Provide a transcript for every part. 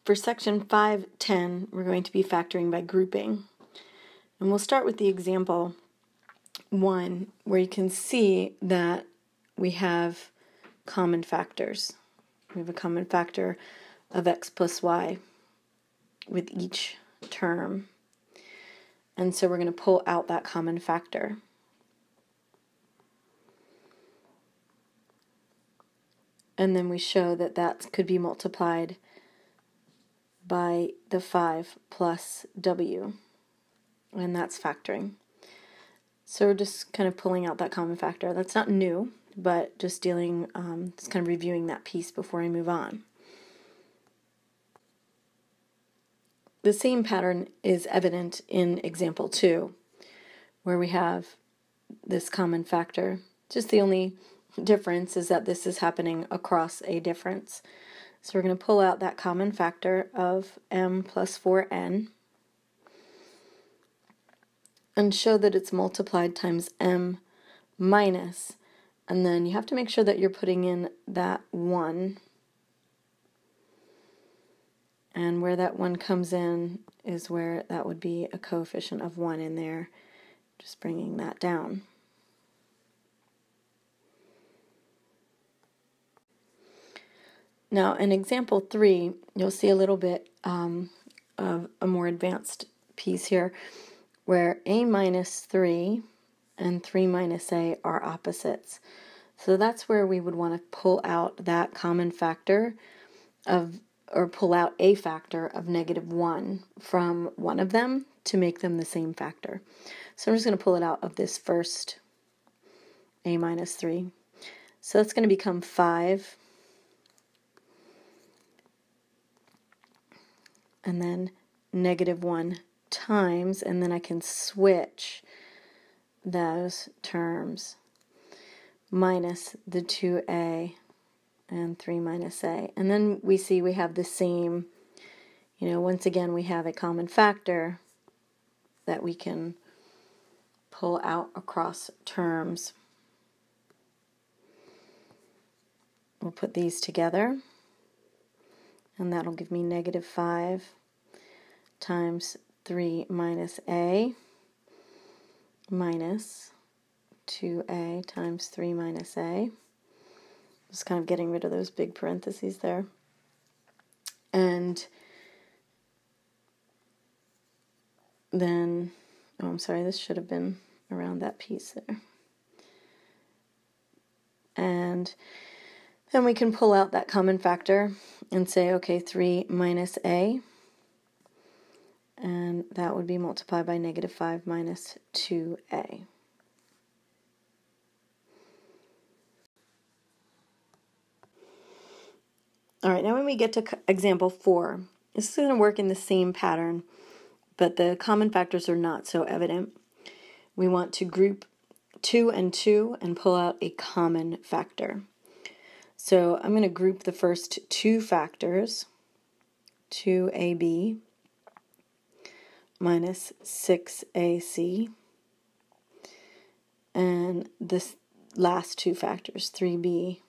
For section 5.10, we're going to be factoring by grouping. And we'll start with the example 1, where you can see that we have common factors. We have a common factor of x plus y with each term. And so we're going to pull out that common factor. And then we show that that could be multiplied by the 5 plus w, and that's factoring. So we're just kind of pulling out that common factor. That's not new, but just just kind of reviewing that piece before I move on. The same pattern is evident in example 2, where we have this common factor. Just the only difference is that this is happening across a difference. So we're going to pull out that common factor of m plus 4n and show that it's multiplied times m minus, and then you have to make sure that you're putting in that 1, and where that 1 comes in is where that would be a coefficient of 1 in there, just bringing that down. Now, in example 3, you'll see a little bit of a more advanced piece here, where a minus 3 and 3 minus a are opposites. So that's where we would want to pull out that common factor or pull out a factor of -1 from one of them to make them the same factor. So I'm just going to pull it out of this first a minus 3. So that's going to become 5. And then -1 times, and then I can switch those terms, minus the 2a and 3 minus a. And then we see we have the same, once again we have a common factor that we can pull out across terms. We'll put these together, and that'll give me -5 times 3 minus a minus 2a times 3 minus a. Just kind of getting rid of those big parentheses there. And then, I'm sorry, this should have been around that piece there. And then we can pull out that common factor and say, okay, 3 minus a, and that would be multiplied by -5 minus 2a. All right, now when we get to example 4, this is going to work in the same pattern, but the common factors are not so evident. We want to group 2 and 2 and pull out a common factor. So I'm going to group the first 2 factors, 2ab minus 6ac, and this last 2 factors, 3b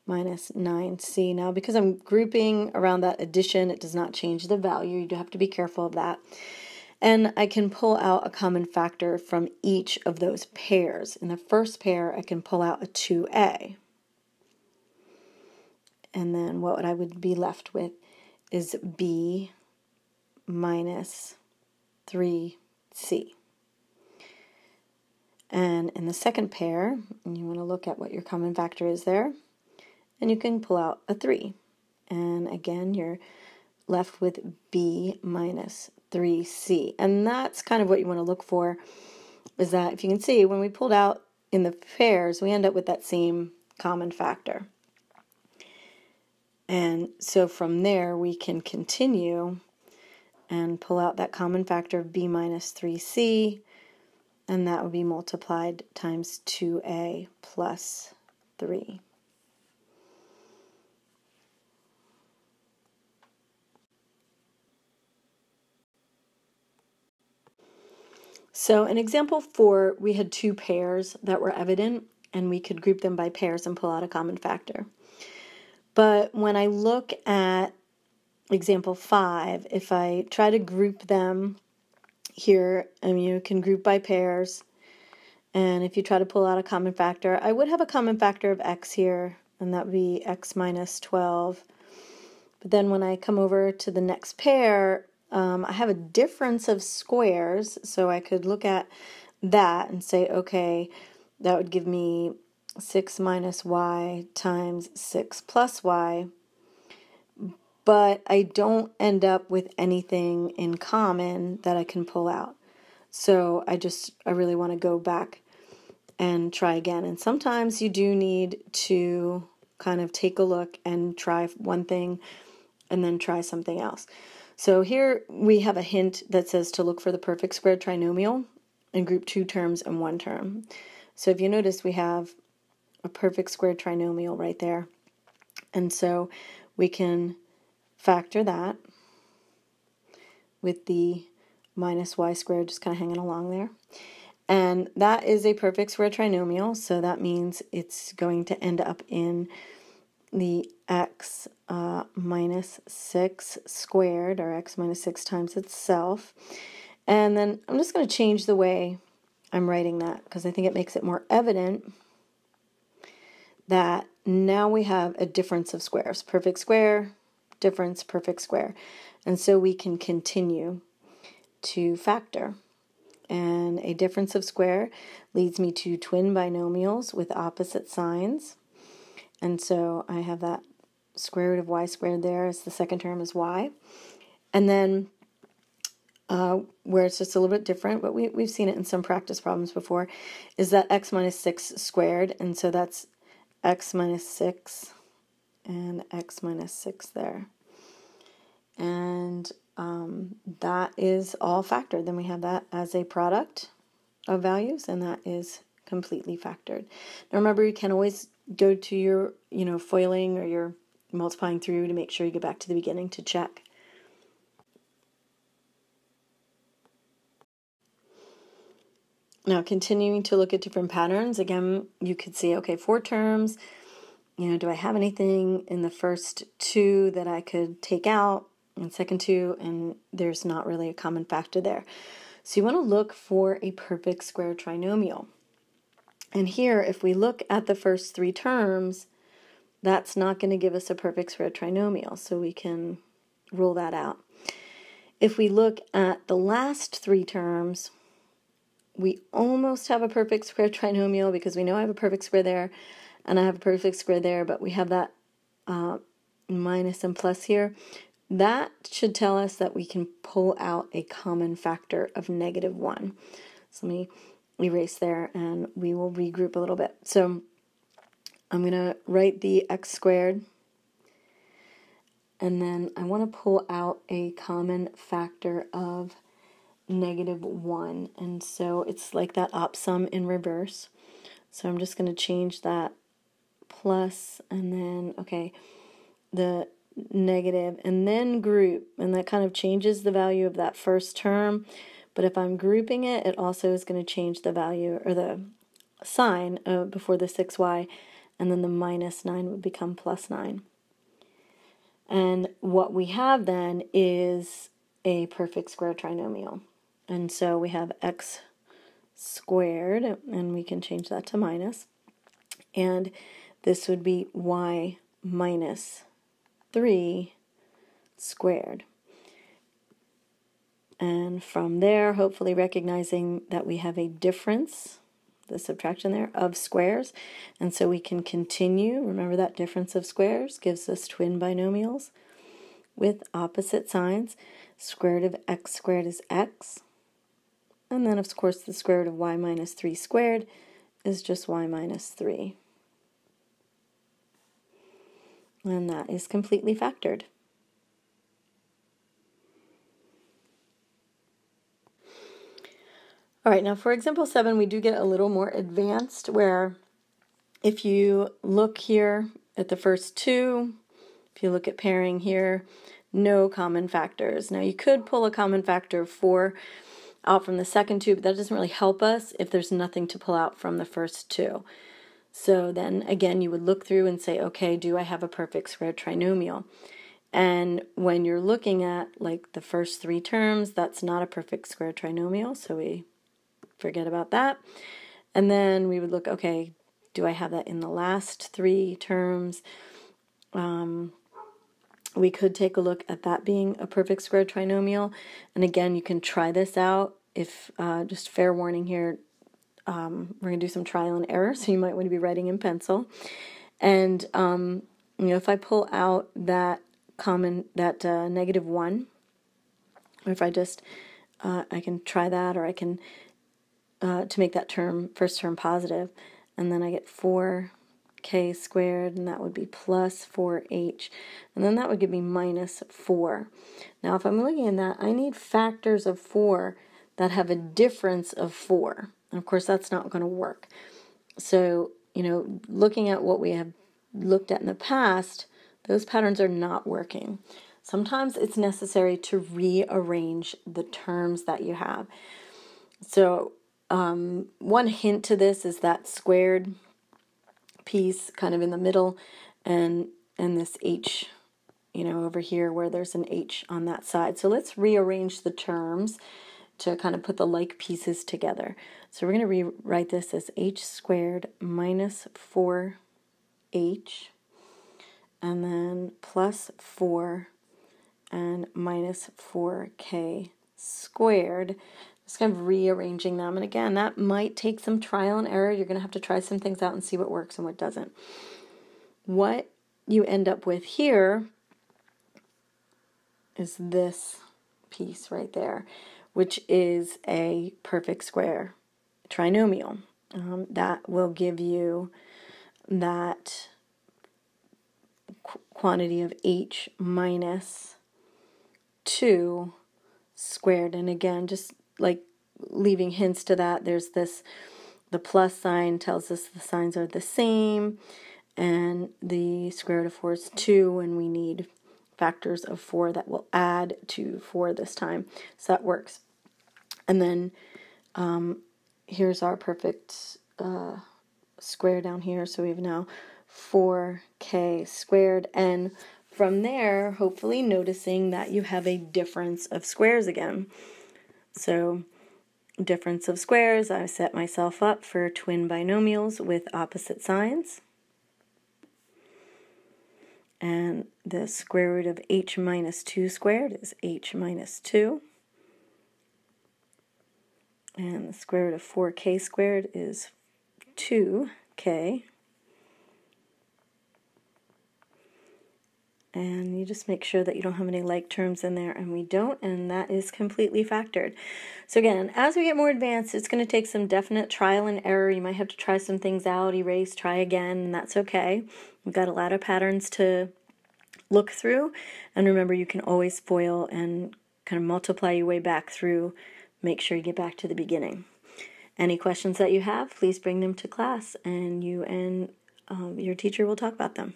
minus 9c. Now, because I'm grouping around that addition, it does not change the value. You do have to be careful of that. And I can pull out a common factor from each of those pairs. In the first pair, I can pull out a 2a. And then what I would be left with is b minus 3c. And in the second pair, you want to look at what your common factor is there, and you can pull out a 3. And again, you're left with b minus 3c. And that's kind of what you want to look for, is that if you can see, when we pulled out in the pairs, we end up with that same common factor. And so from there, we can continue and pull out that common factor of b minus 3c, and that would be multiplied times 2a plus 3. So in example 4, we had 2 pairs that were evident, and we could group them by pairs and pull out a common factor. But when I look at example 5, if I try to group them here, you can group by pairs, and if you try to pull out a common factor, I would have a common factor of x here, and that would be x minus 12. But then when I come over to the next pair, I have a difference of squares, so I could look at that and say, okay, that would give me 6 minus y times 6 plus y, but I don't end up with anything in common that I can pull out. So I really want to go back and try again. And sometimes you do need to kind of take a look and try one thing and then try something else. So here we have a hint that says to look for the perfect squared trinomial and group 2 terms and 1 term. So if you notice, we have a perfect squared trinomial right there. And so we can factor that with the minus y squared just kind of hanging along there. And that is a perfect square trinomial, so that means it's going to end up in the x minus 6 squared, or x minus 6 times itself. And then I'm just going to change the way I'm writing that, because I think it makes it more evident that now we have a difference of squares. Perfect square, difference, perfect square. And so we can continue to factor. And a difference of square leads me to twin binomials with opposite signs. And so I have that square root of y squared there as the second term is y. And then where it's just a little bit different, but we've seen it in some practice problems before, is that x minus 6 squared. And so that's x minus 6 and x minus 6 there. And that is all factored. Then we have that as a product of values, and that is completely factored. Now remember, you can always go to your foiling or your multiplying through to make sure you get back to the beginning to check. Now continuing to look at different patterns, again you could see, okay, 4 terms, do I have anything in the first 2 that I could take out, and second 2, and there's not really a common factor there. So you want to look for a perfect square trinomial. And here, if we look at the first 3 terms, that's not going to give us a perfect square trinomial, so we can rule that out. If we look at the last 3 terms, we almost have a perfect square trinomial, because we know I have a perfect square there, and I have a perfect square there, but we have that minus and plus here. That should tell us that we can pull out a common factor of -1. So let me erase there, and we will regroup a little bit. So I'm going to write the x squared, and then I want to pull out a common factor of -1, and so it's like that op sum in reverse. So I'm just going to change that plus, and then, okay, the negative, and then group, and that kind of changes the value of that first term. But if I'm grouping it, it also is going to change the value, or the sign before the 6y, and then the -9 would become +9. And what we have then is a perfect square trinomial. And so we have x squared, and we can change that to minus, and this would be y minus 3 squared. And from there, hopefully recognizing that we have a difference, the subtraction there, of squares, and so we can continue. Remember, that difference of squares gives us twin binomials with opposite signs. Square root of x squared is x, and then of course the square root of y minus 3 squared is just y minus 3. And that is completely factored. All right, now for example 7, we do get a little more advanced, where if you look here at the first 2, if you look at pairing here, no common factors. Now you could pull a common factor of 4 out from the second 2, but that doesn't really help us if there's nothing to pull out from the first 2. So then again, you would look through and say, okay, do I have a perfect square trinomial? And when you're looking at like the first three terms, that's not a perfect square trinomial, so we forget about that. And then we would look, okay, do I have that in the last three terms? We could take a look at that being a perfect square trinomial. And again, you can try this out. If just fair warning here, we're going to do some trial and error, so you might want to be writing in pencil. And if I pull out that -1, or if I just I can try that, or I can to make that first term positive, and then I get 4k squared, and that would be plus 4h, and then that would give me minus 4. Now if I'm looking at that, I need factors of 4 that have a difference of 4, and of course that's not going to work. So looking at what we have looked at in the past, those patterns are not working. Sometimes it's necessary to rearrange the terms that you have. So one hint to this is that squared piece kind of in the middle, and this h, over here where there's an h on that side. So let's rearrange the terms to kind of put the like pieces together. So we're going to rewrite this as h squared minus 4h, and then plus 4 and minus 4k squared. Just kind of rearranging them. And again, that might take some trial and error. You're going to have to try some things out and see what works and what doesn't. What you end up with here is this piece right there, which is a perfect square trinomial. That will give you that quantity of h minus 2 squared. And again, just like leaving hints to that, there's the plus sign tells us the signs are the same, and the square root of 4 is 2, and we need factors of 4 that will add to 4 this time. So that works. And then here's our perfect square down here. So we have now 4k squared, and from there, hopefully noticing that you have a difference of squares again. So difference of squares, I set myself up for twin binomials with opposite signs. And the square root of h minus 2 squared is h minus 2. And the square root of 4k squared is 2k. And you just make sure that you don't have any like terms in there, and we don't, and that is completely factored. So again, as we get more advanced, it's going to take some definite trial and error. You might have to try some things out, erase, try again, and that's okay. We've got a lot of patterns to look through, and remember, you can always FOIL and kind of multiply your way back through. Make sure you get back to the beginning. Any questions that you have, please bring them to class, and you and your teacher will talk about them.